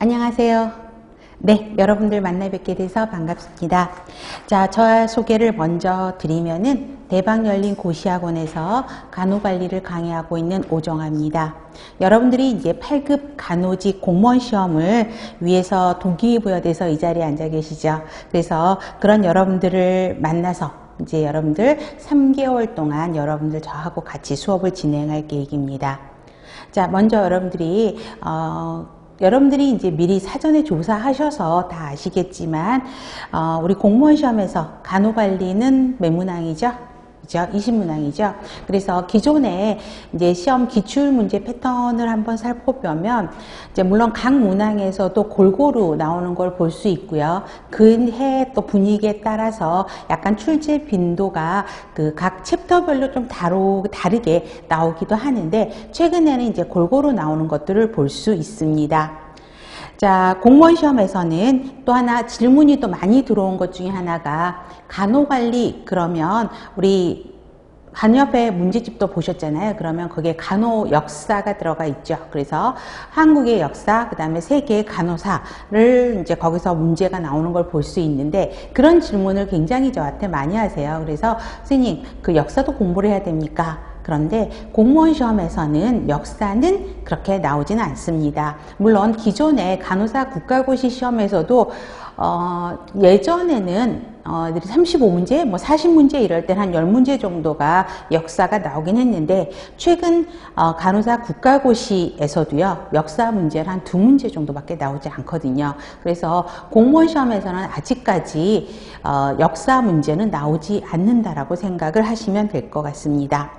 안녕하세요. 네, 여러분들 만나 뵙게 돼서 반갑습니다. 자, 저 소개를 먼저 드리면은 대박 열린 고시학원에서 간호관리를 강의하고 있는 오정아입니다. 여러분들이 이제 8급 간호직 공무원 시험을 위해서 동기부여돼서 이 자리에 앉아 계시죠. 그래서 그런 여러분들을 만나서 이제 여러분들 3개월 동안 여러분들 저하고 같이 수업을 진행할 계획입니다. 자, 먼저 여러분들이 이제 미리 사전에 조사하셔서 다 아시겠지만, 우리 공무원 시험에서 간호관리는 몇 문항이죠? 그죠? 20문항이죠. 그래서 기존에 이제 시험 기출문제 패턴을 한번 살펴보면, 이제 물론 각 문항에서도 골고루 나오는 걸 볼 수 있고요. 그 해 또 분위기에 따라서 약간 출제 빈도가 그 각 챕터별로 좀 다르게 나오기도 하는데, 최근에는 이제 골고루 나오는 것들을 볼 수 있습니다. 자, 공무원 시험에서는 또 하나 질문이 또 많이 들어온 것 중에 하나가 간호관리, 그러면 우리 간호협회 문제집도 보셨잖아요. 그러면 거기에 간호 역사가 들어가 있죠. 그래서 한국의 역사, 그 다음에 세계의 간호사를 이제 거기서 문제가 나오는 걸 볼 수 있는데, 그런 질문을 굉장히 저한테 많이 하세요. 그래서 선생님, 그 역사도 공부를 해야 됩니까? 그런데 공무원 시험에서는 역사는 그렇게 나오지는 않습니다. 물론 기존의 간호사 국가고시 시험에서도 예전에는 35문제, 뭐 40문제 이럴 때 한 10문제 정도가 역사가 나오긴 했는데, 최근 간호사 국가고시에서도요, 역사 문제를 한 2문제 정도밖에 나오지 않거든요. 그래서 공무원 시험에서는 아직까지 역사 문제는 나오지 않는다라고 생각을 하시면 될 것 같습니다.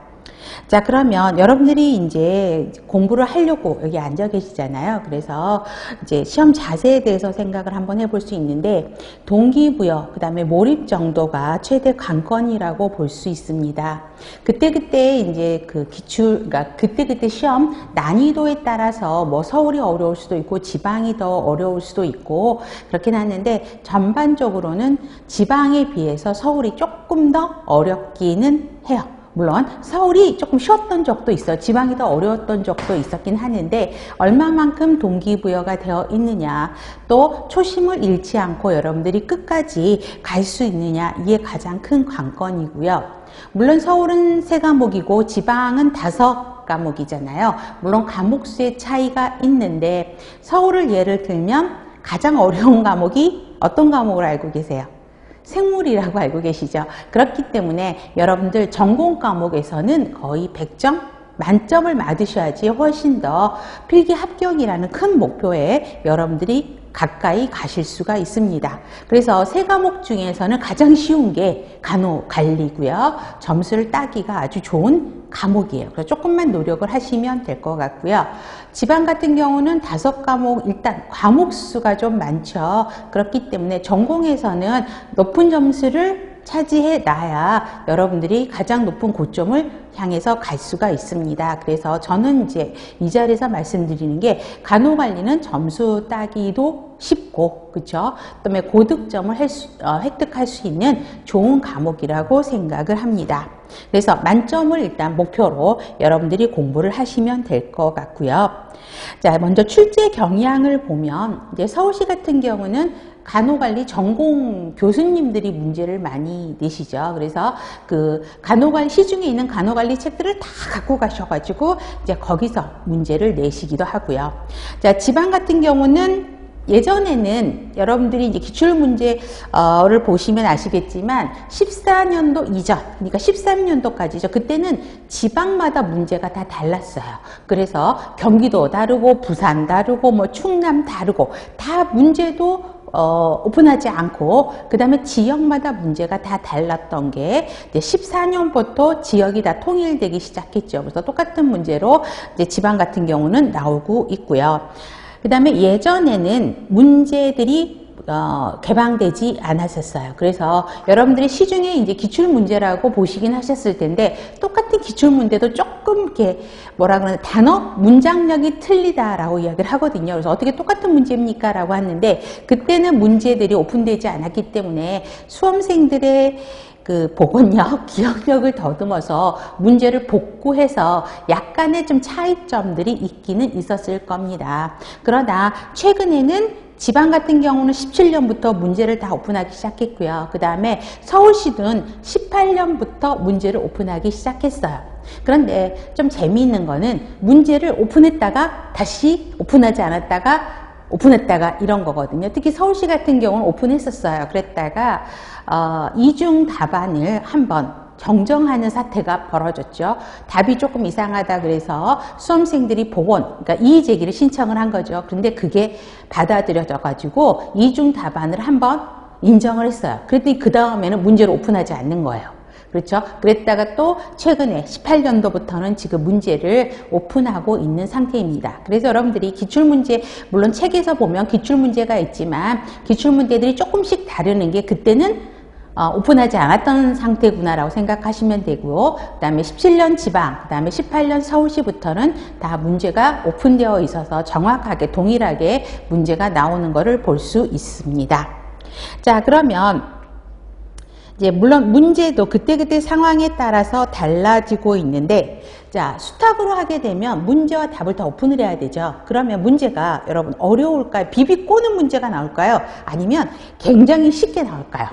자, 그러면 여러분들이 이제 공부를 하려고 여기 앉아 계시잖아요. 그래서 이제 시험 자세에 대해서 생각을 한번 해볼 수 있는데, 동기부여, 그 다음에 몰입 정도가 최대 관건이라고 볼 수 있습니다. 그때그때 이제 그러니까 그때그때 시험 난이도에 따라서 뭐 서울이 어려울 수도 있고 지방이 더 어려울 수도 있고 그렇긴 하는데, 전반적으로는 지방에 비해서 서울이 조금 더 어렵기는 해요. 물론 서울이 조금 쉬웠던 적도 있어요. 지방이 더 어려웠던 적도 있었긴 하는데, 얼마만큼 동기부여가 되어 있느냐, 또 초심을 잃지 않고 여러분들이 끝까지 갈 수 있느냐, 이게 가장 큰 관건이고요. 물론 서울은 3과목이고 지방은 5과목이잖아요. 물론 과목 수의 차이가 있는데, 서울을 예를 들면 가장 어려운 과목이 어떤 과목을 알고 계세요? 생물이라고 알고 계시죠? 그렇기 때문에 여러분들 전공 과목에서는 거의 100점 만점을 받으셔야지 훨씬 더 필기 합격이라는 큰 목표에 여러분들이 가까이 가실 수가 있습니다. 그래서 3과목 중에서는 가장 쉬운 게 간호관리고요. 점수를 따기가 아주 좋은 과목이에요. 그래서 조금만 노력을 하시면 될 것 같고요. 지방 같은 경우는 5과목, 일단 과목 수가 좀 많죠. 그렇기 때문에 전공에서는 높은 점수를 차지해 놔야 여러분들이 가장 높은 고점을 향해서 갈 수가 있습니다. 그래서 저는 이제 이 자리에서 말씀드리는 게, 간호관리는 점수 따기도 쉽고, 그렇죠? 그다음에 고득점을 획득할 수 있는 좋은 과목이라고 생각을 합니다. 그래서 만점을 일단 목표로 여러분들이 공부를 하시면 될 것 같고요. 자, 먼저 출제 경향을 보면, 이제 서울시 같은 경우는 간호관리 전공 교수님들이 문제를 많이 내시죠. 그래서 그 간호관리, 시중에 있는 간호관리 책들을 다 갖고 가셔가지고 이제 거기서 문제를 내시기도 하고요. 자, 지방 같은 경우는 예전에는 여러분들이 이제 기출문제를 보시면 아시겠지만 14년도 이전, 그러니까 13년도까지죠. 그때는 지방마다 문제가 다 달랐어요. 그래서 경기도 다르고 부산 다르고 뭐 충남 다르고 다 문제도 오픈하지 않고, 그 다음에 지역마다 문제가 다 달랐던 게 이제 14년부터 지역이 다 통일되기 시작했죠. 그래서 똑같은 문제로 이제 지방 같은 경우는 나오고 있고요. 그 다음에 예전에는 문제들이 개방되지 않았었어요. 그래서 여러분들이 시중에 이제 기출문제라고 보시긴 하셨을 텐데, 똑같은 기출문제도 조금 이렇게 뭐라 그러나 단어, 문장력이 틀리다라고 이야기를 하거든요. 그래서 어떻게 똑같은 문제입니까? 라고 하는데, 그때는 문제들이 오픈되지 않았기 때문에 수험생들의 그 복원력, 기억력을 더듬어서 문제를 복구해서 약간의 좀 차이점들이 있기는 있었을 겁니다. 그러나 최근에는 지방 같은 경우는 17년부터 문제를 다 오픈하기 시작했고요. 그 다음에 서울시는 18년부터 문제를 오픈하기 시작했어요. 그런데 좀 재미있는 거는 문제를 오픈했다가 다시 오픈하지 않았다가 오픈했다가 이런 거거든요. 특히 서울시 같은 경우는 오픈했었어요. 그랬다가 이중 답안을 한번 정정하는 사태가 벌어졌죠. 답이 조금 이상하다 그래서 수험생들이 복원, 그러니까 이의 제기를 신청을 한 거죠. 그런데 그게 받아들여져 가지고 이중 답안을 한번 인정을 했어요. 그랬더니 그 다음에는 문제를 오픈하지 않는 거예요. 그렇죠? 그랬다가 또 최근에 18년도부터는 지금 문제를 오픈하고 있는 상태입니다. 그래서 여러분들이 기출문제, 물론 책에서 보면 기출문제가 있지만 기출문제들이 조금씩 다르는 게 그때는 오픈하지 않았던 상태구나라고 생각하시면 되고, 그 다음에 17년 지방, 그 다음에 18년 서울시부터는 다 문제가 오픈되어 있어서 정확하게 동일하게 문제가 나오는 것을 볼 수 있습니다. 자, 그러면 이제 물론 문제도 그때그때 상황에 따라서 달라지고 있는데, 자, 수탁으로 하게 되면 문제와 답을 다 오픈을 해야 되죠. 그러면 문제가 여러분 어려울까요? 비비 꼬는 문제가 나올까요? 아니면 굉장히 쉽게 나올까요?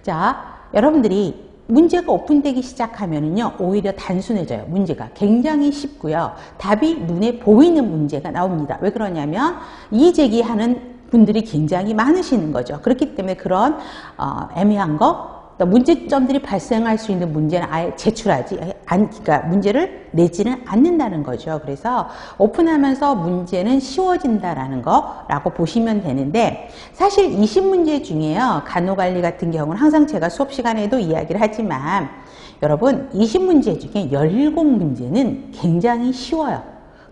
자, 여러분들이 문제가 오픈되기 시작하면은요, 오히려 단순해져요. 문제가 굉장히 쉽고요. 답이 눈에 보이는 문제가 나옵니다. 왜 그러냐면 이의 제기하는 분들이 굉장히 많으시는 거죠. 그렇기 때문에 그런 애매한 거, 문제점들이 발생할 수 있는 문제는 아예 제출하지, 그러니까 문제를 내지는 않는다는 거죠. 그래서 오픈하면서 문제는 쉬워진다라는 거라고 보시면 되는데, 사실 20문제 중에요, 간호관리 같은 경우는 항상 제가 수업 시간에도 이야기를 하지만, 여러분 20문제 중에 17문제는 굉장히 쉬워요.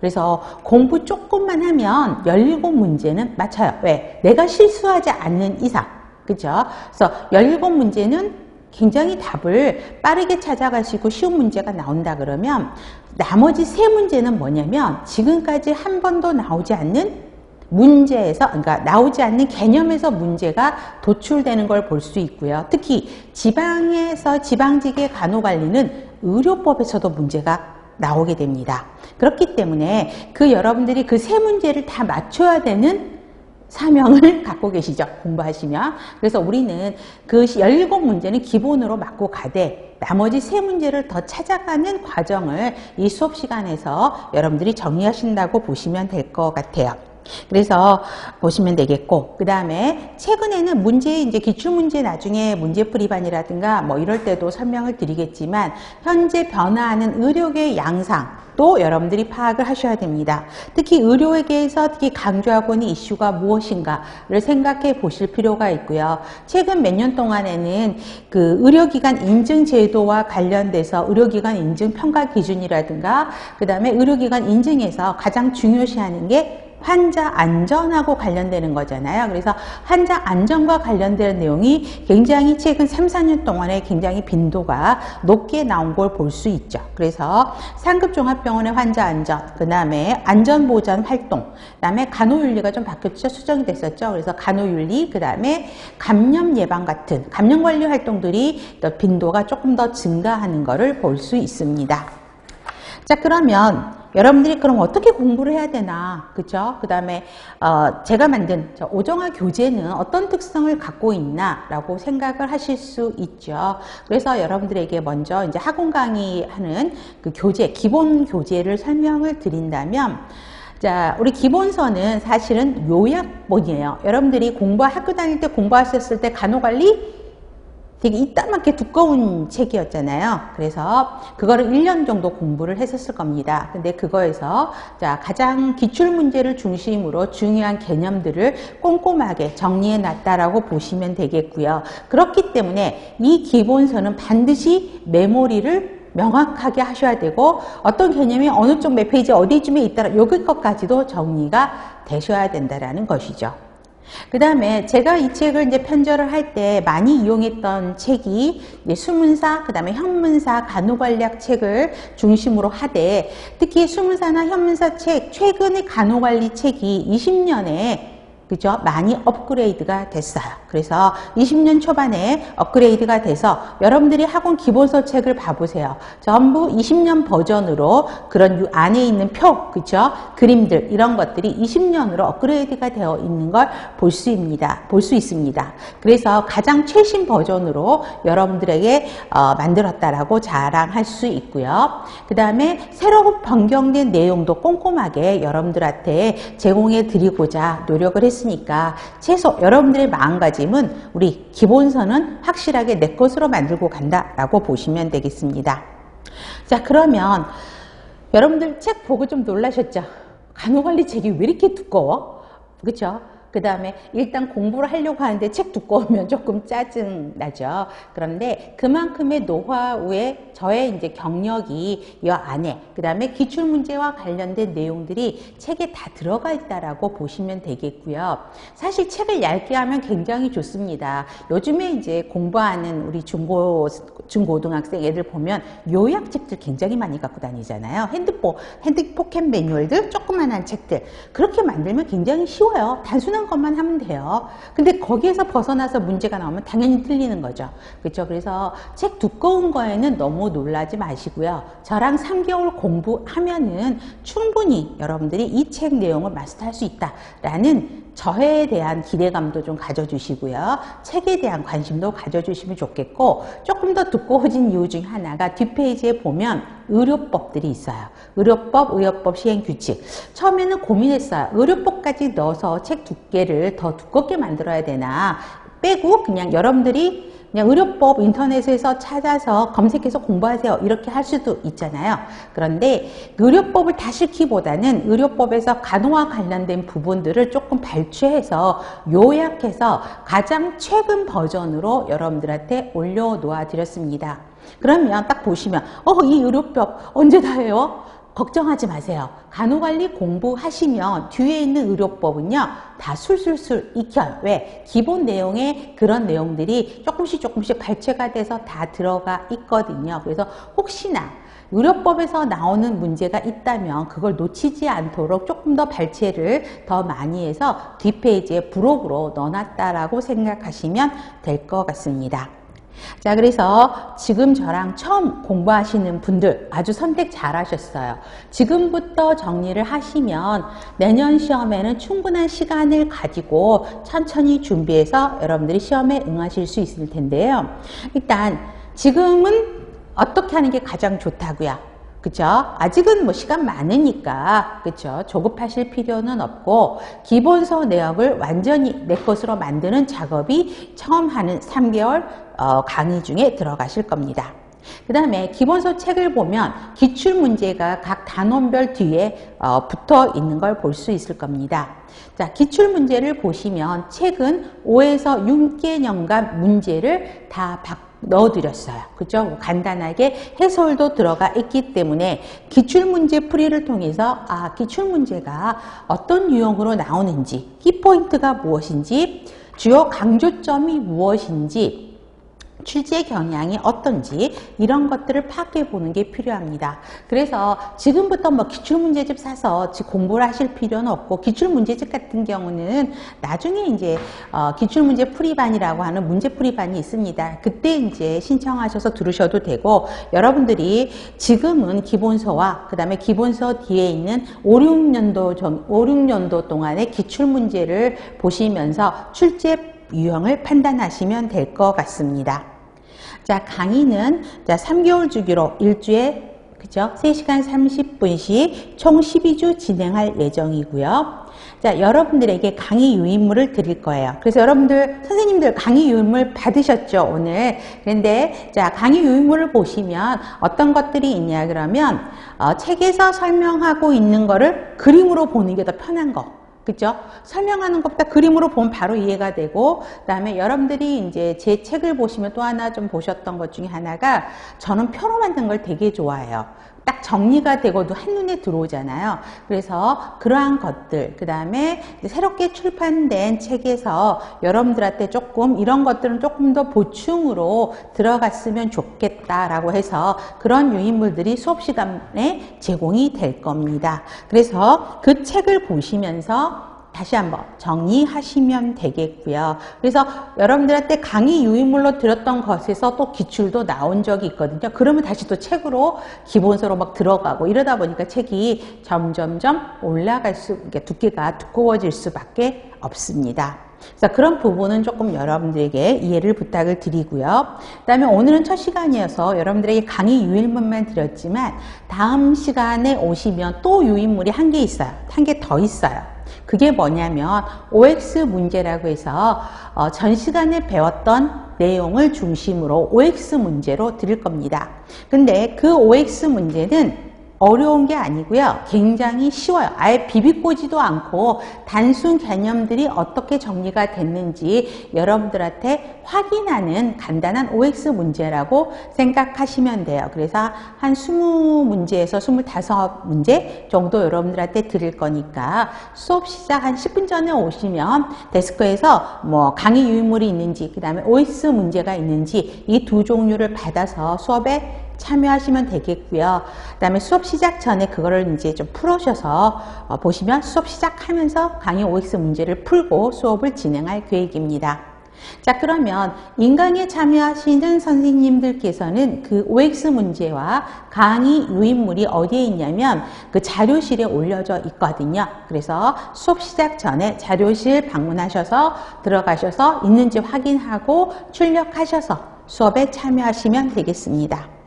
그래서 공부 조금만 하면 17문제는 맞춰요. 왜? 내가 실수하지 않는 이상. 그죠? 그래서 17문제는 굉장히 답을 빠르게 찾아가시고 쉬운 문제가 나온다 그러면, 나머지 3문제는 뭐냐면 지금까지 한 번도 나오지 않는 문제에서, 그러니까 나오지 않는 개념에서 문제가 도출되는 걸 볼 수 있고요. 특히 지방에서, 지방직의 간호관리는 의료법에서도 문제가 나오게 됩니다. 그렇기 때문에 여러분들이 그 3문제를 다 맞춰야 되는 사명을 갖고 계시죠. 공부하시면. 그래서 우리는 그 17문제는 기본으로 맞고 가되, 나머지 3문제를 더 찾아가는 과정을 이 수업 시간에서 여러분들이 정리하신다고 보시면 될 것 같아요. 그래서 보시면 되겠고, 그 다음에 최근에는 문제, 이제 기출문제 나중에 문제풀이반이라든가 뭐 이럴 때도 설명을 드리겠지만, 현재 변화하는 의료계의 양상도 여러분들이 파악을 하셔야 됩니다. 특히 의료계에서 특히 강조하고 있는 이슈가 무엇인가를 생각해 보실 필요가 있고요. 최근 몇 년 동안에는 그 의료기관 인증 제도와 관련돼서 의료기관 인증 평가 기준이라든가, 그 다음에 의료기관 인증에서 가장 중요시하는 게 환자 안전하고 관련되는 거잖아요. 그래서 환자 안전과 관련된 내용이 굉장히 최근 3, 4년 동안에 굉장히 빈도가 높게 나온 걸 볼 수 있죠. 그래서 상급 종합병원의 환자 안전, 그 다음에 안전보전 활동, 그 다음에 간호윤리가 좀 바뀌었죠. 수정이 됐었죠. 그래서 간호윤리, 그 다음에 감염 예방 같은 감염관리 활동들이 더 빈도가 조금 더 증가하는 것을 볼 수 있습니다. 자, 그러면 여러분들이 그럼 어떻게 공부를 해야 되나, 그죠? 그 다음에 제가 만든 오정화 교재는 어떤 특성을 갖고 있나 라고 생각을 하실 수 있죠. 그래서 여러분들에게 먼저 이제 학원 강의하는 그 교재, 기본 교재를 설명을 드린다면, 자, 우리 기본서는 사실은 요약본이에요. 여러분들이 학교 다닐 때 공부하셨을 때 간호관리 되게 이따만하게 두꺼운 책이었잖아요. 그래서 그거를 1년 정도 공부를 했었을 겁니다. 근데 그거에서 자, 가장 기출 문제를 중심으로 중요한 개념들을 꼼꼼하게 정리해 놨다라고 보시면 되겠고요. 그렇기 때문에 이 기본서는 반드시 메모리를 명확하게 하셔야 되고, 어떤 개념이 어느 쪽 몇 페이지 어디쯤에 있다라 여기 것까지도 정리가 되셔야 된다라는 것이죠. 그 다음에 제가 이 책을 이제 편저를 할 때 많이 이용했던 책이 수문사, 그 다음에 현문사 간호관리학 책을 중심으로 하되, 특히 수문사나 현문사 책, 최근의 간호관리 책이 20년에 그죠? 많이 업그레이드가 됐어요. 그래서 20년 초반에 업그레이드가 돼서 여러분들이 학원 기본서 책을 봐보세요. 전부 20년 버전으로 그런 안에 있는 표, 그죠? 그림들 이런 것들이 20년으로 업그레이드가 되어 있는 걸 볼 수 있습니다. 그래서 가장 최신 버전으로 여러분들에게 만들었다라고 자랑할 수 있고요. 그 다음에 새로 변경된 내용도 꼼꼼하게 여러분들한테 제공해 드리고자 노력을 했으니까 최소 여러분들의 마음가짐은 우리 기본서는 확실하게 내 것으로 만들고 간다라고 보시면 되겠습니다. 자, 그러면 여러분들 책 보고 좀 놀라셨죠? 간호관리 책이 왜 이렇게 두꺼워? 그렇죠? 그 다음에 일단 공부를 하려고 하는데 책 두꺼우면 조금 짜증나죠. 그런데 그만큼의 노하우에 저의 이제 경력이 이 안에, 그 다음에 기출문제와 관련된 내용들이 책에 다 들어가 있다라고 보시면 되겠고요. 사실 책을 얇게 하면 굉장히 좋습니다. 요즘에 이제 공부하는 우리 중고등학생 애들 보면 요약책들 굉장히 많이 갖고 다니잖아요. 핸드 포켓 매뉴얼들, 조그만한 책들. 그렇게 만들면 굉장히 쉬워요. 단순한 것만 하면 돼요. 근데 거기에서 벗어나서 문제가 나오면 당연히 틀리는 거죠. 그렇죠? 그래서 책 두꺼운 거에는 너무 놀라지 마시고요. 저랑 3개월 공부하면은 충분히 여러분들이 이 책 내용을 마스터할 수 있다라는 저에 대한 기대감도 좀 가져주시고요. 책에 대한 관심도 가져주시면 좋겠고, 조금 더 두꺼워진 이유 중 하나가 뒷페이지에 보면 의료법들이 있어요. 의료법 시행규칙. 처음에는 고민했어요. 의료법까지 넣어서 책 두께를 더 두껍게 만들어야 되나 빼고 그냥 여러분들이 그냥 의료법 인터넷에서 찾아서 검색해서 공부하세요. 이렇게 할 수도 있잖아요. 그런데 의료법을 다 싫기보다는 의료법에서 간호와 관련된 부분들을 조금 발췌해서 요약해서 가장 최근 버전으로 여러분들한테 올려놓아 드렸습니다. 그러면 딱 보시면 이 의료법 언제 다 해요? 걱정하지 마세요. 간호관리 공부하시면 뒤에 있는 의료법은요 다 술술술 익혀요. 왜? 기본 내용에 그런 내용들이 조금씩 발췌가 돼서 다 들어가 있거든요. 그래서 혹시나 의료법에서 나오는 문제가 있다면 그걸 놓치지 않도록 조금 더 발췌를 더 많이 해서 뒷페이지에 부록으로 넣어놨다라고 생각하시면 될 것 같습니다. 자, 그래서 지금 저랑 처음 공부하시는 분들 아주 선택 잘 하셨어요. 지금부터 정리를 하시면 내년 시험에는 충분한 시간을 가지고 천천히 준비해서 여러분들이 시험에 응하실 수 있을 텐데요. 일단 지금은 어떻게 하는 게 가장 좋다고요? 그죠? 아직은 뭐 시간 많으니까, 그죠? 조급하실 필요는 없고, 기본서 내역을 완전히 내 것으로 만드는 작업이 처음 하는 3개월 강의 중에 들어가실 겁니다. 그 다음에 기본서 책을 보면 기출문제가 각 단원별 뒤에 붙어 있는 걸 볼 수 있을 겁니다. 자, 기출문제를 보시면 책은 5에서 6개년간 문제를 다 넣어드렸어요. 그죠? 간단하게 해설도 들어가 있기 때문에 기출문제 풀이를 통해서 기출문제가 어떤 유형으로 나오는지, 키포인트가 무엇인지, 주요 강조점이 무엇인지, 출제 경향이 어떤지 이런 것들을 파악해 보는 게 필요합니다. 그래서 지금부터 뭐 기출문제집 사서 공부를 하실 필요는 없고, 기출문제집 같은 경우는 나중에 이제 기출문제 풀이반이라고 하는 문제풀이반이 있습니다. 그때 이제 신청하셔서 들으셔도 되고, 여러분들이 지금은 기본서와 그 다음에 기본서 뒤에 있는 5, 6년도 동안의 기출문제를 보시면서 출제 유형을 판단하시면 될 것 같습니다. 자, 강의는 3개월 주기로 일주에 그죠? 3시간 30분씩 총 12주 진행할 예정이고요. 자, 여러분들에게 강의 유인물을 드릴 거예요. 그래서 여러분들, 선생님들 강의 유인물 받으셨죠, 오늘? 그런데, 자, 강의 유인물을 보시면 어떤 것들이 있냐, 그러면, 책에서 설명하고 있는 거를 그림으로 보는 게 더 편한 거. 그죠? 설명하는 것보다 그림으로 보면 바로 이해가 되고, 그 다음에 여러분들이 이제 제 책을 보시면 또 하나 좀 보셨던 것 중에 하나가, 저는 표로 만든 걸 되게 좋아해요. 딱 정리가 되고도 한눈에 들어오잖아요. 그래서 그러한 것들, 그 다음에 새롭게 출판된 책에서 여러분들한테 조금 이런 것들은 조금 더 보충으로 들어갔으면 좋겠다라고 해서 그런 유인물들이 수업 시간에 제공이 될 겁니다. 그래서 그 책을 보시면서 다시 한번 정리하시면 되겠고요. 그래서 여러분들한테 강의 유인물로 들었던 것에서 또 기출도 나온 적이 있거든요. 그러면 다시 또 책으로 기본서로 막 들어가고 이러다 보니까 책이 점점점 올라갈 두께가 두꺼워질 수밖에 없습니다. 그래서 그런 부분은 조금 여러분들에게 이해를 부탁을 드리고요. 그 다음에 오늘은 첫 시간이어서 여러분들에게 강의 유인물만 드렸지만 다음 시간에 오시면 또 유인물이 한 개 있어요. 한 개 더 있어요. 그게 뭐냐면 OX 문제라고 해서 전 시간에 배웠던 내용을 중심으로 OX 문제로 드릴 겁니다. 근데 그 OX 문제는 어려운 게 아니고요. 굉장히 쉬워요. 아예 비비꼬지도 않고 단순 개념들이 어떻게 정리가 됐는지 여러분들한테 확인하는 간단한 OX 문제라고 생각하시면 돼요. 그래서 한 20문제에서 25문제 정도 여러분들한테 드릴 거니까 수업 시작 한 10분 전에 오시면 데스크에서 뭐 강의 유인물이 있는지 그 다음에 OX 문제가 있는지 이 두 종류를 받아서 수업에 참여하시면 되겠고요. 그 다음에 수업 시작 전에 그거를 이제 좀 풀으셔서 보시면 수업 시작하면서 강의 OX 문제를 풀고 수업을 진행할 계획입니다. 자, 그러면 인강에 참여하시는 선생님들께서는 그 OX 문제와 강의 유인물이 어디에 있냐면 그 자료실에 올려져 있거든요. 그래서 수업 시작 전에 자료실 방문하셔서 들어가셔서 있는지 확인하고 출력하셔서 수업에 참여하시면 되겠습니다.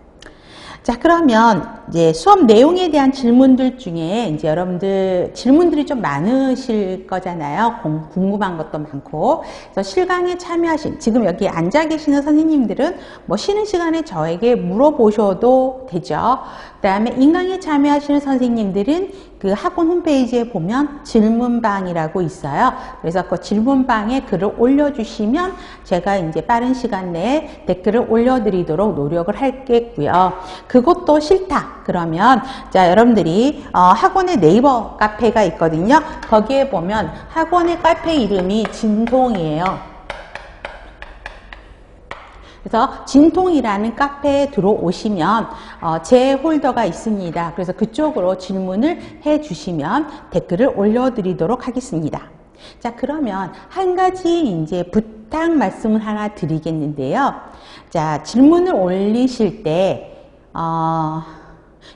자, 그러면 이제 수업 내용에 대한 질문들 중에 이제 여러분들 질문들이 좀 많으실 거잖아요. 궁금한 것도 많고. 그래서 실강에 참여하신, 지금 여기 앉아 계시는 선생님들은 뭐 쉬는 시간에 저에게 물어보셔도 되죠. 그 다음에 인강에 참여하시는 선생님들은 그 학원 홈페이지에 보면 질문방이라고 있어요. 그래서 그 질문방에 글을 올려주시면 제가 이제 빠른 시간 내에 댓글을 올려드리도록 노력을 할겠고요. 그것도 싫다 그러면 자, 여러분들이 학원의 네이버 카페가 있거든요. 거기에 보면 학원의 카페 이름이 진통이에요. 그래서 진통이라는 카페에 들어오시면 제 홀더가 있습니다. 그래서 그쪽으로 질문을 해주시면 댓글을 올려드리도록 하겠습니다. 자, 그러면 한 가지 이제 부탁 말씀을 하나 드리겠는데요. 자, 질문을 올리실 때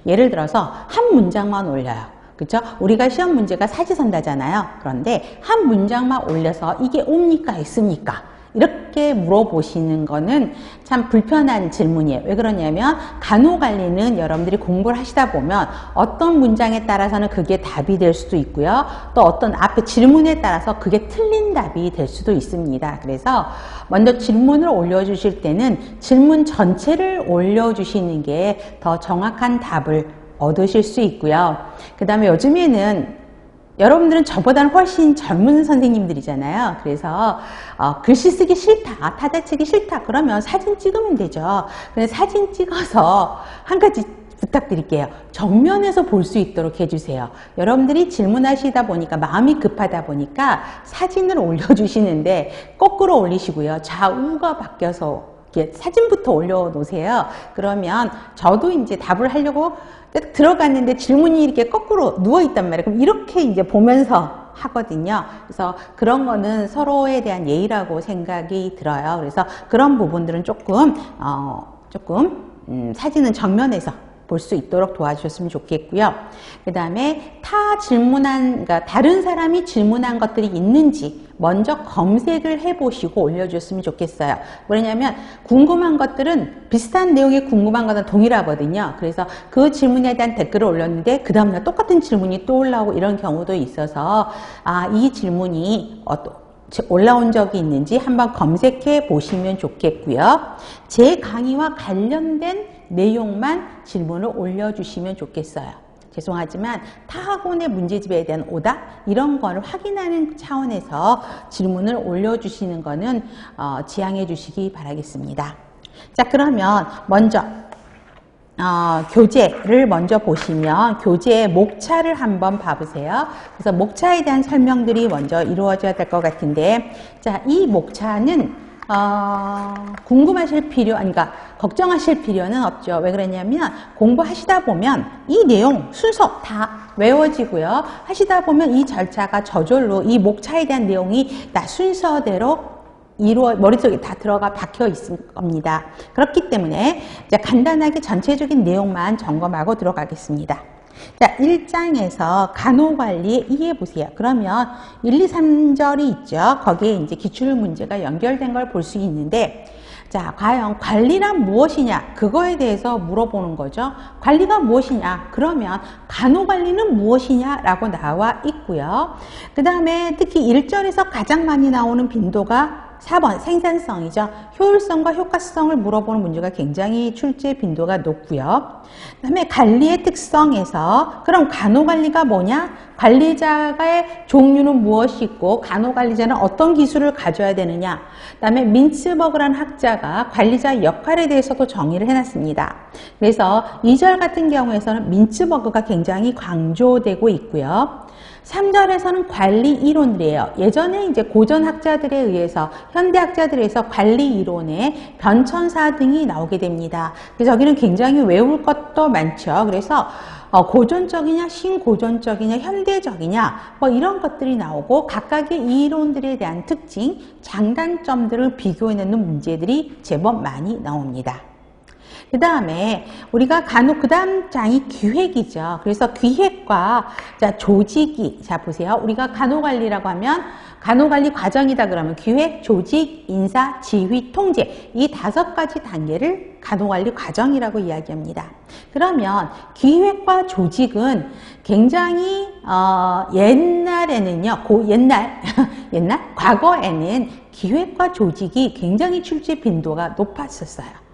예를 들어서 한 문장만 올려요. 그렇죠? 우리가 시험 문제가 사지선다잖아요. 그런데 한 문장만 올려서 이게 옵니까 있습니까? 이렇게 물어보시는 거는 참 불편한 질문이에요. 왜 그러냐면 간호관리는 여러분들이 공부를 하시다 보면 어떤 문장에 따라서는 그게 답이 될 수도 있고요. 또 어떤 앞에 질문에 따라서 그게 틀린 답이 될 수도 있습니다. 그래서 먼저 질문을 올려주실 때는 질문 전체를 올려주시는 게 더 정확한 답을 얻으실 수 있고요. 그 다음에 요즘에는 여러분들은 저보다는 훨씬 젊은 선생님들이잖아요. 그래서 글씨 쓰기 싫다, 타자치기 싫다 그러면 사진 찍으면 되죠. 근데 사진 찍어서 한 가지 부탁드릴게요. 정면에서 볼 수 있도록 해주세요. 여러분들이 질문하시다 보니까 마음이 급하다 보니까 사진을 올려주시는데 거꾸로 올리시고요. 좌우가 바뀌어서 사진부터 올려놓으세요. 그러면 저도 이제 답을 하려고 들어갔는데 질문이 이렇게 거꾸로 누워있단 말이에요. 그럼 이렇게 이제 보면서 하거든요. 그래서 그런 거는 서로에 대한 예의라고 생각이 들어요. 그래서 그런 부분들은 조금 사진은 정면에서 볼 수 있도록 도와주셨으면 좋겠고요. 그 다음에 그러니까 다른 사람이 질문한 것들이 있는지 먼저 검색을 해보시고 올려주셨으면 좋겠어요. 뭐냐면 궁금한 것들은 비슷한 내용의 궁금한 것은 동일하거든요. 그래서 그 질문에 대한 댓글을 올렸는데 그 다음날 똑같은 질문이 또 올라오고 이런 경우도 있어서 이 질문이 올라온 적이 있는지 한번 검색해 보시면 좋겠고요. 제 강의와 관련된 내용만 질문을 올려주시면 좋겠어요. 죄송하지만 타 학원의 문제집에 대한 오답 이런 거를 확인하는 차원에서 질문을 올려주시는 거는 지양해 주시기 바라겠습니다. 자, 그러면 먼저 교재를 먼저 보시면 교재의 목차를 한번 봐보세요. 그래서 목차에 대한 설명들이 먼저 이루어져야 될 것 같은데, 자, 이 목차는 궁금하실 필요, 아니, 그러니까 걱정하실 필요는 없죠. 왜 그러냐면 공부하시다 보면 이 내용 순서 다 외워지고요. 하시다 보면 이 절차가 저절로 이 목차에 대한 내용이 다 순서대로 머릿속에 다 들어가 박혀 있을 겁니다. 그렇기 때문에 이제 간단하게 전체적인 내용만 점검하고 들어가겠습니다. 자, 1장에서 간호관리 이해해 보세요. 그러면 1, 2, 3절이 있죠. 거기에 이제 기출문제가 연결된 걸 볼 수 있는데, 자, 과연 관리란 무엇이냐? 그거에 대해서 물어보는 거죠. 관리가 무엇이냐? 그러면 간호관리는 무엇이냐? 라고 나와 있고요. 그 다음에 특히 1절에서 가장 많이 나오는 빈도가 4번 생산성이죠. 효율성과 효과성을 물어보는 문제가 굉장히 출제 빈도가 높고요. 그 다음에 관리의 특성에서 그럼 간호관리가 뭐냐? 관리자의 종류는 무엇이 있고 간호관리자는 어떤 기술을 가져야 되느냐? 그 다음에 민츠버그라는 학자가 관리자 역할에 대해서도 정의를 해놨습니다. 그래서 2절 같은 경우에서는 민츠버그가 굉장히 강조되고 있고요. 3절에서는 관리 이론들이에요. 예전에 이제 고전 학자들에 의해서, 현대 학자들에 의해서 관리 이론의 변천사 등이 나오게 됩니다. 그래서 여기는 굉장히 외울 것도 많죠. 그래서 고전적이냐, 신고전적이냐, 현대적이냐, 뭐 이런 것들이 나오고 각각의 이 이론들에 대한 특징, 장단점들을 비교해내는 문제들이 제법 많이 나옵니다. 그 다음에 우리가 간혹 그 다음 장이 기획이죠. 그래서 기획과 자 조직이 자 보세요. 우리가 간호관리라고 하면 간호관리 과정이다 그러면 기획, 조직, 인사, 지휘, 통제 이 5가지 단계를 간호관리 과정이라고 이야기합니다. 그러면 기획과 조직은 굉장히 옛날에는요. 과거에는 기획과 조직이 굉장히 출제 빈도가 높았었어요.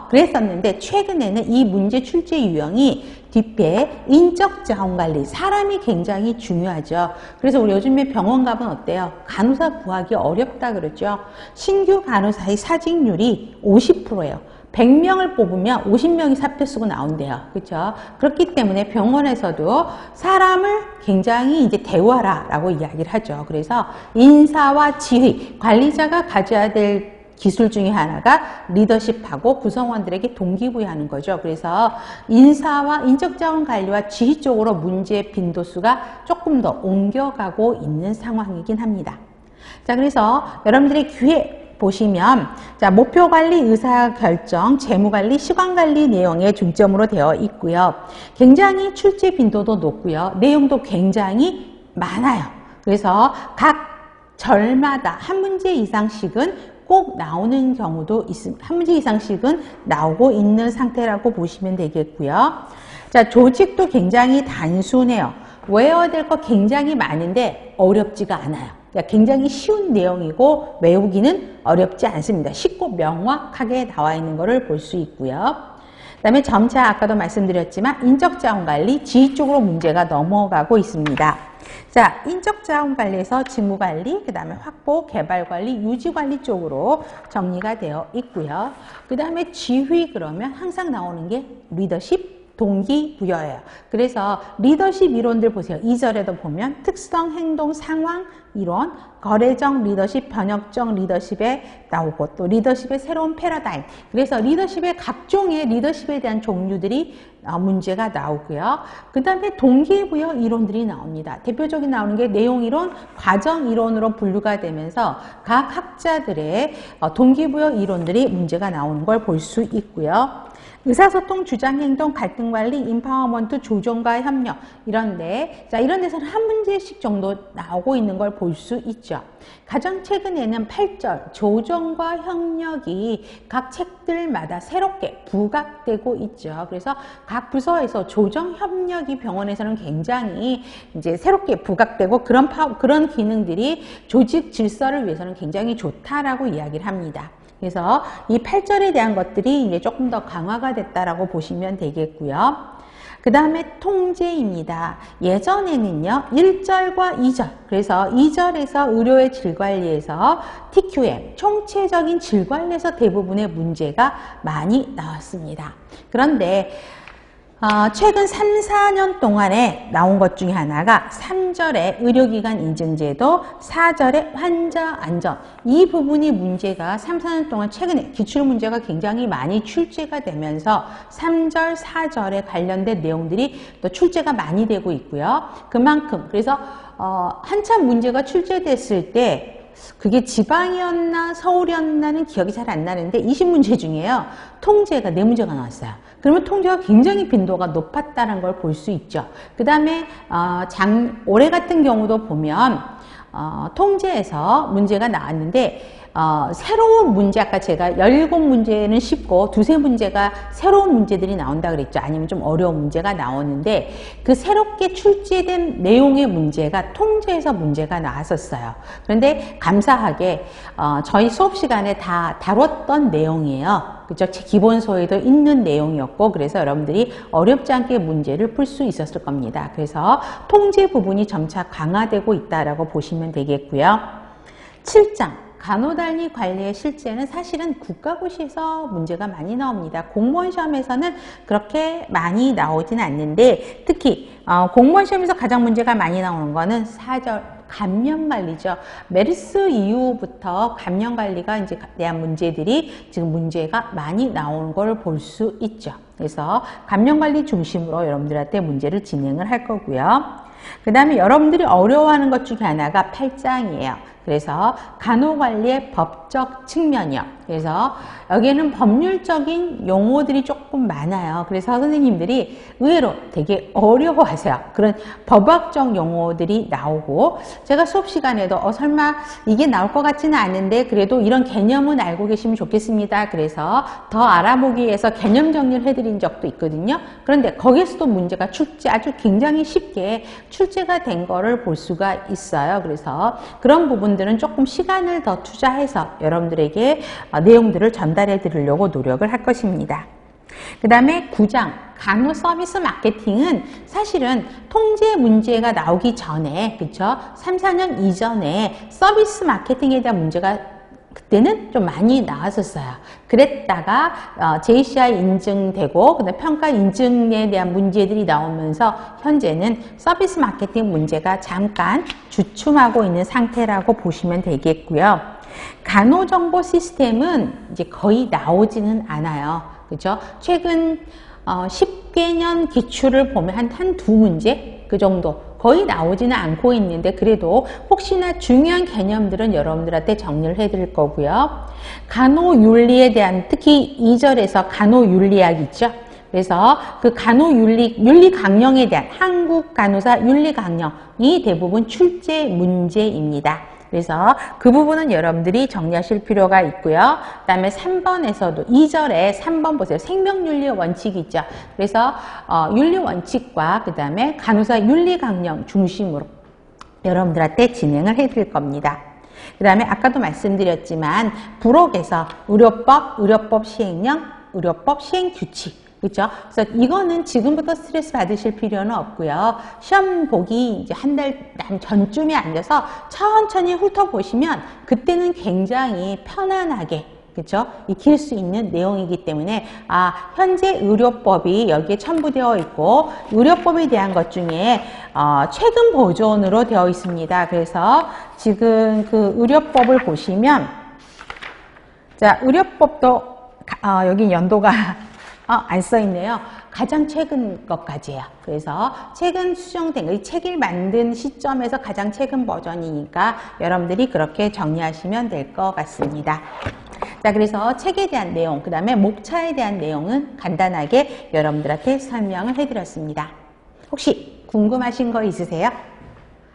그랬었는데 최근에는 이 문제 출제 유형이 뒷배 인적 자원 관리, 사람이 굉장히 중요하죠. 그래서 우리 요즘에 병원 가면 어때요? 간호사 구하기 어렵다 그러죠. 신규 간호사의 사직률이 50%예요. 100명을 뽑으면 50명이 사표 쓰고 나온대요. 그렇죠? 그렇기 때문에 병원에서도 사람을 굉장히 이제 대우하라라고 이야기를 하죠. 그래서 인사와 지휘, 관리자가 가져야 될 기술 중에 하나가 리더십하고 구성원들에게 동기부여하는 거죠. 그래서 인사와 인적자원 관리와 지휘 쪽으로 문제 빈도수가 조금 더 옮겨가고 있는 상황이긴 합니다. 자, 그래서 여러분들이 기획 보시면 자, 목표관리, 의사결정, 재무관리, 시간관리 내용에 중점으로 되어 있고요. 굉장히 출제 빈도도 높고요. 내용도 굉장히 많아요. 그래서 각 절마다 한 문제 이상씩은 꼭 나오는 경우도 있습니다. 한 문제 이상씩은 나오고 있는 상태라고 보시면 되겠고요. 자, 조직도 굉장히 단순해요. 외워야 될 거 굉장히 많은데 어렵지가 않아요. 그러니까 굉장히 쉬운 내용이고 외우기는 어렵지 않습니다. 쉽고 명확하게 나와 있는 것을 볼 수 있고요. 그 다음에 점차 아까도 말씀드렸지만 인적자원관리, 지휘 쪽으로 문제가 넘어가고 있습니다. 자, 인적자원관리에서 직무관리, 그 다음에 확보, 개발관리, 유지관리 쪽으로 정리가 되어 있고요. 그 다음에 지휘 그러면 항상 나오는 게 리더십, 동기부여예요. 그래서 리더십 이론들 보세요. 2절에도 보면 특성, 행동, 상황 이론, 거래적 리더십, 변혁적 리더십에 나오고 또 리더십의 새로운 패러다임. 그래서 리더십의 각종의 리더십에 대한 종류들이 문제가 나오고요. 그 다음에 동기부여 이론들이 나옵니다. 대표적인 나오는 게 내용이론, 과정이론으로 분류가 되면서 각 학자들의 동기부여 이론들이 문제가 나오는 걸 볼 수 있고요. 의사소통, 주장행동, 갈등관리, 인파워먼트, 조정과 협력 이런데 자 이런 데서는 한 문제씩 정도 나오고 있는 걸 볼 수 있죠. 가장 최근에는 8절 조정과 협력이 각 책들마다 새롭게 부각되고 있죠. 그래서 각 부서에서 조정 협력이 병원에서는 굉장히 이제 새롭게 부각되고 그런 기능들이 조직 질서를 위해서는 굉장히 좋다라고 이야기를 합니다. 그래서 이 8절에 대한 것들이 이제 조금 더 강화가 됐다라고 보시면 되겠고요. 그 다음에 통제입니다. 예전에는요, 1절과 2절, 그래서 2절에서 의료의 질관리에서 TQM, 총체적인 질관리에서 대부분의 문제가 많이 나왔습니다. 그런데 최근 3, 4년 동안에 나온 것 중에 하나가 3절의 의료기관 인증제도, 4절의 환자 안전. 이 부분이 문제가 3, 4년 동안 최근에 기출문제가 굉장히 많이 출제가 되면서 3절, 4절에 관련된 내용들이 또 출제가 많이 되고 있고요. 그만큼 그래서 한참 문제가 출제됐을 때 그게 지방이었나 서울이었나는 기억이 잘 안 나는데 20문제 중에요. 통제가 4문제가 나왔어요. 그러면 통제가 굉장히 빈도가 높았다는 걸 볼 수 있죠. 그 다음에 올해 같은 경우도 보면 통제에서 문제가 나왔는데 새로운 문제, 아까 제가 17문제는 쉽고 두세 문제가 새로운 문제들이 나온다 그랬죠. 아니면 좀 어려운 문제가 나오는데 그 새롭게 출제된 내용의 문제가 통제에서 문제가 나왔었어요. 그런데 감사하게 저희 수업 시간에 다 다뤘던 내용이에요. 그죠? 기본서에도 있는 내용이었고, 그래서 여러분들이 어렵지 않게 문제를 풀 수 있었을 겁니다. 그래서 통제 부분이 점차 강화되고 있다라고 보시면 되겠고요. 7장. 간호단위 관리의 실제는 사실은 국가고시에서 문제가 많이 나옵니다. 공무원 시험에서는 그렇게 많이 나오진 않는데, 특히 공무원 시험에서 가장 문제가 많이 나오는 거는 4절 감염관리죠. 메르스 이후부터 감염관리가 이제 대한 문제들이 지금 문제가 많이 나오는 걸 볼 수 있죠. 그래서 감염관리 중심으로 여러분들한테 문제를 진행을 할 거고요. 그 다음에 여러분들이 어려워하는 것 중에 하나가 8장이에요. 그래서 간호관리의 법적 측면이요. 그래서 여기에는 법률적인 용어들이 조금 많아요. 그래서 선생님들이 의외로 되게 어려워하세요. 그런 법학적 용어들이 나오고, 제가 수업 시간에도 설마 이게 나올 것 같지는 않은데 그래도 이런 개념은 알고 계시면 좋겠습니다. 그래서 더 알아보기 위해서 개념 정리를 해드린 적도 있거든요. 그런데 거기에서도 문제가 아주 굉장히 쉽게 출제가 된 거를 볼 수가 있어요. 그래서 그런 부분들은 조금 시간을 더 투자해서 여러분들에게 내용들을 전달해 드리려고 노력을 할 것입니다. 그 다음에 9장 간호 서비스 마케팅은 사실은 통제 문제가 나오기 전에, 그쵸? 3, 4년 이전에 서비스 마케팅에 대한 문제가 그때는 좀 많이 나왔었어요. 그랬다가 JCI 인증되고 그다음에 평가 인증에 대한 문제들이 나오면서 현재는 서비스 마케팅 문제가 잠깐 주춤하고 있는 상태라고 보시면 되겠고요. 간호정보 시스템은 이제 거의 나오지는 않아요. 그죠? 최근 10개년 기출을 보면 한 두 문제 그 정도 거의 나오지는 않고 있는데, 그래도 혹시나 중요한 개념들은 여러분들한테 정리를 해드릴 거고요. 간호윤리에 대한, 특히 2절에서 간호윤리학 있죠. 그래서 그 윤리 강령에 대한 한국 간호사 윤리 강령이 대부분 출제 문제입니다. 그래서 그 부분은 여러분들이 정리하실 필요가 있고요. 그 다음에 3번에서도 2절에 3번 보세요. 생명윤리 원칙이 있죠. 그래서 윤리 원칙과 그 다음에 간호사 윤리 강령 중심으로 여러분들한테 진행을 해드릴 겁니다. 그 다음에 아까도 말씀드렸지만 부록에서 의료법 시행령, 의료법 시행규칙, 그렇죠? 그래서 이거는 지금부터 스트레스 받으실 필요는 없고요. 시험 보기 이제 한 달 전쯤에 앉아서 천천히 훑어보시면 그때는 굉장히 편안하게, 그렇죠? 익힐 수 있는 내용이기 때문에 현재 의료법이 여기에 첨부되어 있고, 의료법에 대한 것 중에 최근 버전으로 되어 있습니다. 그래서 지금 그 의료법을 보시면, 자, 의료법도 여기 연도가 안 써있네요. 가장 최근 것까지예요. 그래서 최근 수정된 거, 이 책을 만든 시점에서 가장 최근 버전이니까 여러분들이 그렇게 정리하시면 될 것 같습니다. 자, 그래서 책에 대한 내용, 그 다음에 목차에 대한 내용은 간단하게 여러분들한테 설명을 해드렸습니다. 혹시 궁금하신 거 있으세요?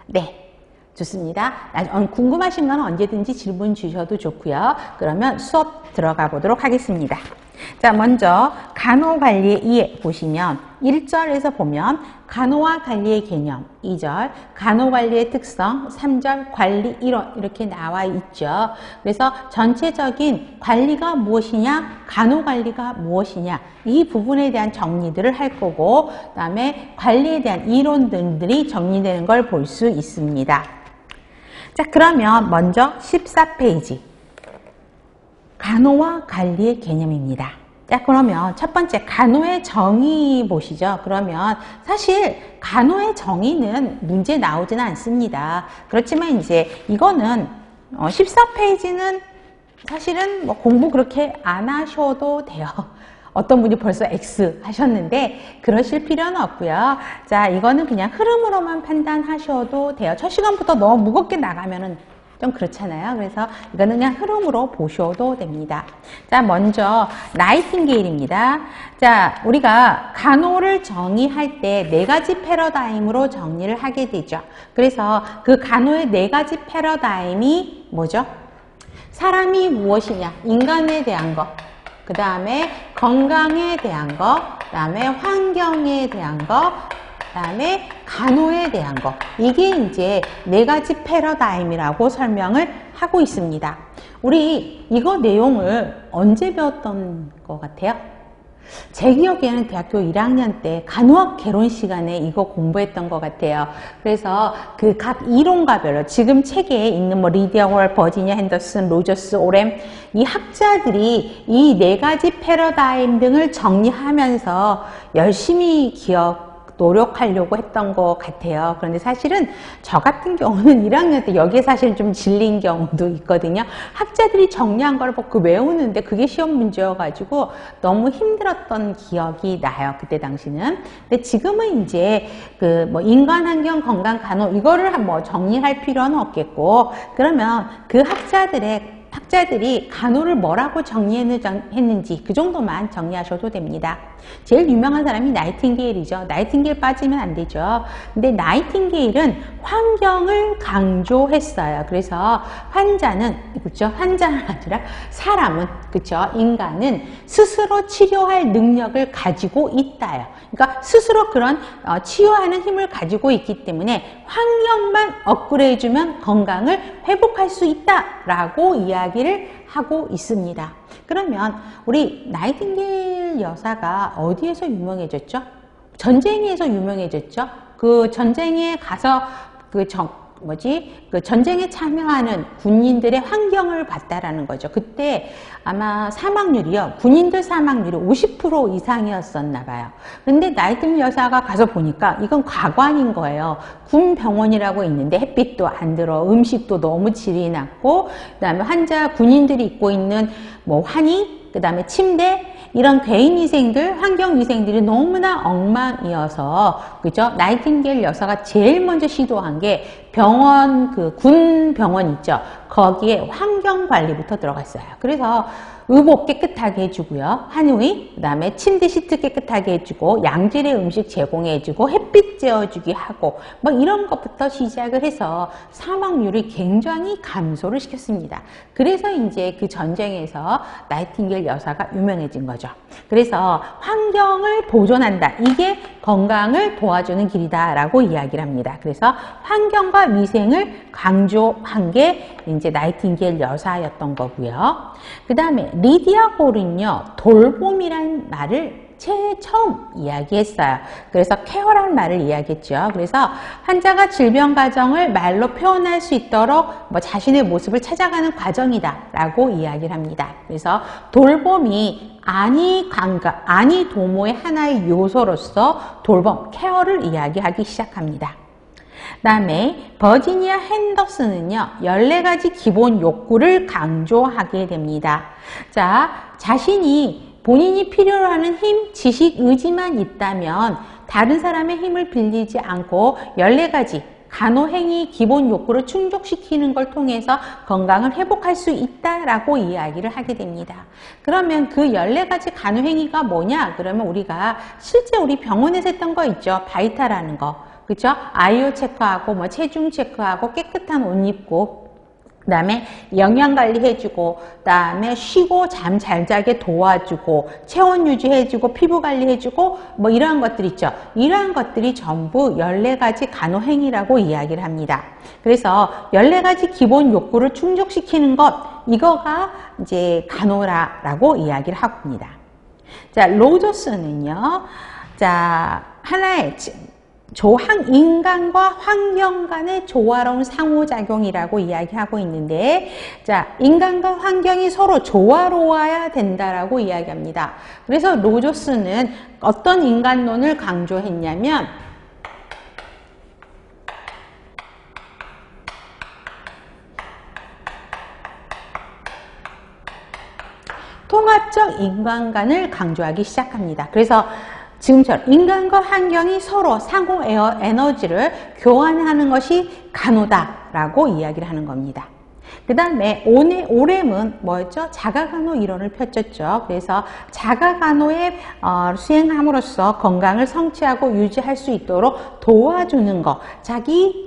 네. 좋습니다. 궁금하신 건 언제든지 질문 주셔도 좋고요. 그러면 수업 들어가 보도록 하겠습니다. 자, 먼저 간호관리의 이해 보시면 1절에서 보면 간호와 관리의 개념, 2절 간호관리의 특성, 3절 관리 이론 이렇게 나와 있죠. 그래서 전체적인 관리가 무엇이냐, 간호관리가 무엇이냐, 이 부분에 대한 정리들을 할 거고, 그 다음에 관리에 대한 이론 등들이 정리되는 걸 볼 수 있습니다. 자, 그러면 먼저 14페이지 간호와 관리의 개념입니다. 자, 그러면 첫 번째 간호의 정의 보시죠. 그러면 사실 간호의 정의는 문제 나오지는 않습니다. 그렇지만 이제 이거는 14페이지는 사실은 뭐 공부 그렇게 안 하셔도 돼요. 어떤 분이 벌써 X 하셨는데 그러실 필요는 없고요. 자, 이거는 그냥 흐름으로만 판단하셔도 돼요. 첫 시간부터 너무 무겁게 나가면은 좀 그렇잖아요. 그래서 이거는 그냥 흐름으로 보셔도 됩니다. 자, 먼저 나이팅게일입니다. 자, 우리가 간호를 정의할 때 네 가지 패러다임으로 정리를 하게 되죠. 그래서 그 간호의 네 가지 패러다임이 뭐죠? 사람이 무엇이냐? 인간에 대한 것. 그 다음에 건강에 대한 것, 그 다음에 환경에 대한 것, 그 다음에 간호에 대한 것. 이게 이제 네 가지 패러다임이라고 설명을 하고 있습니다. 우리 이거 내용을 언제 배웠던 것 같아요? 제 기억에는 대학교 1학년 때 간호학 개론 시간에 이거 공부했던 것 같아요. 그래서 그 각 이론가별로 지금 책에 있는 뭐 리디아 월, 버지니아 핸더슨, 로저스, 오렘 이 학자들이 이 네 가지 패러다임 등을 정리하면서 열심히 노력하려고 했던 것 같아요. 그런데 사실은 저 같은 경우는 1학년 때 여기에 사실 좀 질린 경우도 있거든요. 학자들이 정리한 걸 그 외우는데 그게 시험 문제여가지고 너무 힘들었던 기억이 나요. 그때 당시는. 근데 지금은 이제 그 뭐 인간, 환경, 건강, 간호 이거를 뭐 정리할 필요는 없겠고 그러면 그 학자들이 간호를 뭐라고 정리했는지 그 정도만 정리하셔도 됩니다. 제일 유명한 사람이 나이팅게일이죠. 나이팅게일 빠지면 안 되죠. 근데 나이팅게일은 환경을 강조했어요. 그래서 환자는, 그렇죠? 환자는 아니라 사람은, 그렇죠? 인간은 스스로 치료할 능력을 가지고 있다요. 그러니까 스스로 그런 치유하는 힘을 가지고 있기 때문에 환경만 업그레이드해주면 건강을 회복할 수 있다라고 이야기를 하고 있습니다. 그러면 우리 나이팅게일 여사가 어디에서 유명해졌죠? 전쟁에서 유명해졌죠? 그 전쟁에 가서 그 전쟁에 참여하는 군인들의 환경을 봤다라는 거죠. 그때 아마 사망률이요. 군인들 사망률이 50% 이상이었었나 봐요. 근데 나이팅게일 여사가 가서 보니까 이건 과관인 거예요. 군 병원이라고 있는데 햇빛도 안 들어, 음식도 너무 질이 낮고, 그다음에 군인들이 입고 있는 뭐 환의, 그다음에 침대, 이런 개인위생들, 환경위생들이 너무나 엉망이어서, 그죠? 나이팅게일 여사가 제일 먼저 시도한 게 군 병원 있죠? 거기에 환경관리부터 들어갔어요. 그래서 의복 깨끗하게 해주고요. 한의, 그 다음에 침대 시트 깨끗하게 해주고, 양질의 음식 제공해주고, 햇빛 쬐어주기 하고, 뭐 이런 것부터 시작을 해서 사망률이 굉장히 감소를 시켰습니다. 그래서 이제 그 전쟁에서 나이팅게일 여사가 유명해진 거죠. 그래서 환경을 보존한다. 이게 건강을 도와주는 길이다라고 이야기를 합니다. 그래서 환경과 위생을 강조한 게 이제 나이팅게일 여사였던 거고요. 그 다음에 리디아 홀은요, 돌봄이란 말을 처음 이야기했어요. 그래서 케어라는 말을 이야기했죠. 그래서 환자가 질병 과정을 말로 표현할 수 있도록 뭐 자신의 모습을 찾아가는 과정이다라고 이야기를 합니다. 그래서 돌봄이 안이 도모의 하나의 요소로서 돌봄, 케어를 이야기하기 시작합니다. 그 다음에 버지니아 핸더슨은요, 14가지 기본 욕구를 강조하게 됩니다. 자, 본인이 필요로 하는 힘, 지식, 의지만 있다면 다른 사람의 힘을 빌리지 않고 14가지 간호행위 기본 욕구를 충족시키는 걸 통해서 건강을 회복할 수 있다라고 이야기를 하게 됩니다. 그러면 그 14가지 간호행위가 뭐냐? 그러면 우리가 실제 우리 병원에서 했던 거 있죠. 바이탈하는 거. 그죠? 아이오 체크하고, 뭐 체중 체크하고, 깨끗한 옷 입고, 그 다음에 영양관리 해주고, 그 다음에 쉬고 잠 잘 자게 도와주고, 체온 유지해주고, 피부관리 해주고, 뭐 이러한 것들 있죠. 이러한 것들이 전부 14가지 간호행위라고 이야기를 합니다. 그래서 14가지 기본 욕구를 충족시키는 것, 이거가 이제 간호라고 이야기를 하고 있습니다. 자, 로저스는요, 자, 인간과 환경 간의 조화로운 상호작용이라고 이야기하고 있는데, 자, 인간과 환경이 서로 조화로워야 된다라고 이야기합니다. 그래서 로저스는 어떤 인간론을 강조했냐면, 통합적 인간관을 강조하기 시작합니다. 그래서 지금처럼 인간과 환경이 서로 상호 에너지를 교환하는 것이 간호다라고 이야기를 하는 겁니다. 그 다음에 오렘은 뭐였죠? 자가간호 이론을 펼쳤죠. 그래서 자가간호에 수행함으로써 건강을 성취하고 유지할 수 있도록 도와주는 것,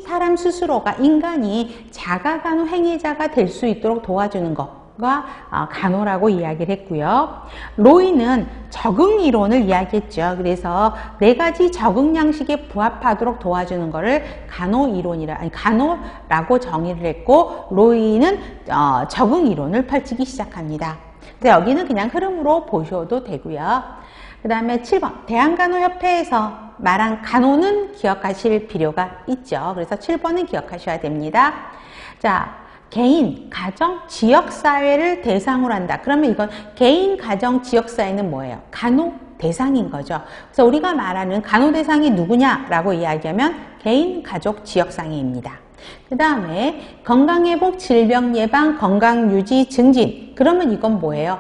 사람 스스로가 인간이 자가간호 행위자가 될 수 있도록 도와주는 것 가 간호라고 이야기를 했고요. 로이는 적응 이론을 이야기했죠. 그래서 4가지 적응 양식에 부합하도록 도와주는 것을 간호라고 정의를 했고, 로이는 적응 이론을 펼치기 시작합니다. 그래서 여기는 그냥 흐름으로 보셔도 되고요. 그 다음에 7번 대한간호협회에서 말한 간호는 기억하실 필요가 있죠. 그래서 7번은 기억하셔야 됩니다. 자, 개인, 가정, 지역사회를 대상으로 한다. 그러면 이건 개인, 가정, 지역사회는 뭐예요? 간호 대상인 거죠. 그래서 우리가 말하는 간호 대상이 누구냐라고 이야기하면 개인, 가족, 지역사회입니다. 그 다음에 건강회복, 질병예방, 건강유지, 증진. 그러면 이건 뭐예요?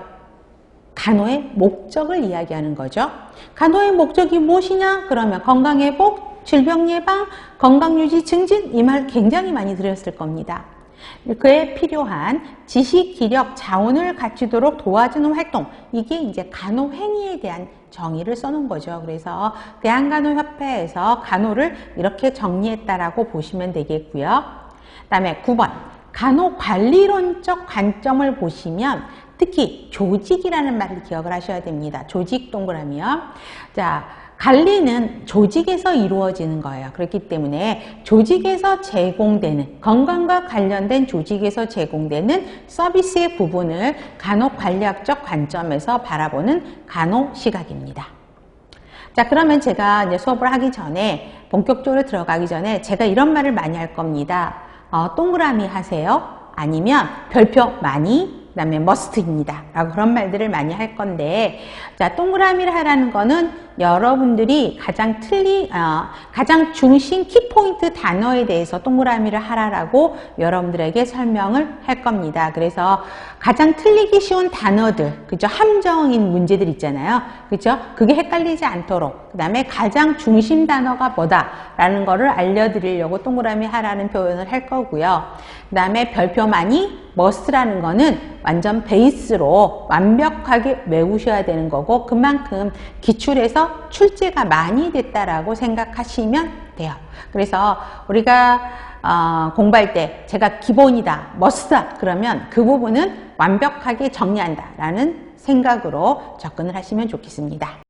간호의 목적을 이야기하는 거죠. 간호의 목적이 무엇이냐? 그러면 건강회복, 질병예방, 건강유지, 증진. 이 말 굉장히 많이 들었을 겁니다. 그에 필요한 지식, 기력, 자원을 갖추도록 도와주는 활동, 이게 이제 간호 행위에 대한 정의를 써놓은 거죠. 그래서 대한간호협회에서 간호를 이렇게 정리했다라고 보시면 되겠고요. 그 다음에 9번 간호관리론적 관점을 보시면 특히 조직이라는 말을 기억을 하셔야 됩니다. 조직 동그라미요. 자, 관리는 조직에서 이루어지는 거예요. 그렇기 때문에 조직에서 제공되는, 건강과 관련된 조직에서 제공되는 서비스의 부분을 간호관리학적 관점에서 바라보는 간호 시각입니다. 자, 그러면 제가 이제 수업을 하기 전에, 본격적으로 들어가기 전에 제가 이런 말을 많이 할 겁니다. 동그라미 하세요. 아니면 별표 많이, 그 다음에 머스트입니다. 라고 그런 말들을 많이 할 건데, 자, 동그라미를 하라는 거는 여러분들이 가장 중심 키포인트 단어에 대해서 동그라미를 하라라고 여러분들에게 설명을 할 겁니다. 그래서 가장 틀리기 쉬운 단어들, 그죠? 함정인 문제들 있잖아요. 그죠? 그게 헷갈리지 않도록. 그 다음에 가장 중심 단어가 뭐다라는 거를 알려드리려고 동그라미 하라는 표현을 할 거고요. 그 다음에 별표 많이, 머스트라는 거는 완전 베이스로 완벽하게 외우셔야 되는 거고, 그만큼 기출에서 출제가 많이 됐다라고 생각하시면 돼요. 그래서 우리가 공부할 때 제가 기본이다, 머스트다 그러면 그 부분은 완벽하게 정리한다라는 생각으로 접근을 하시면 좋겠습니다.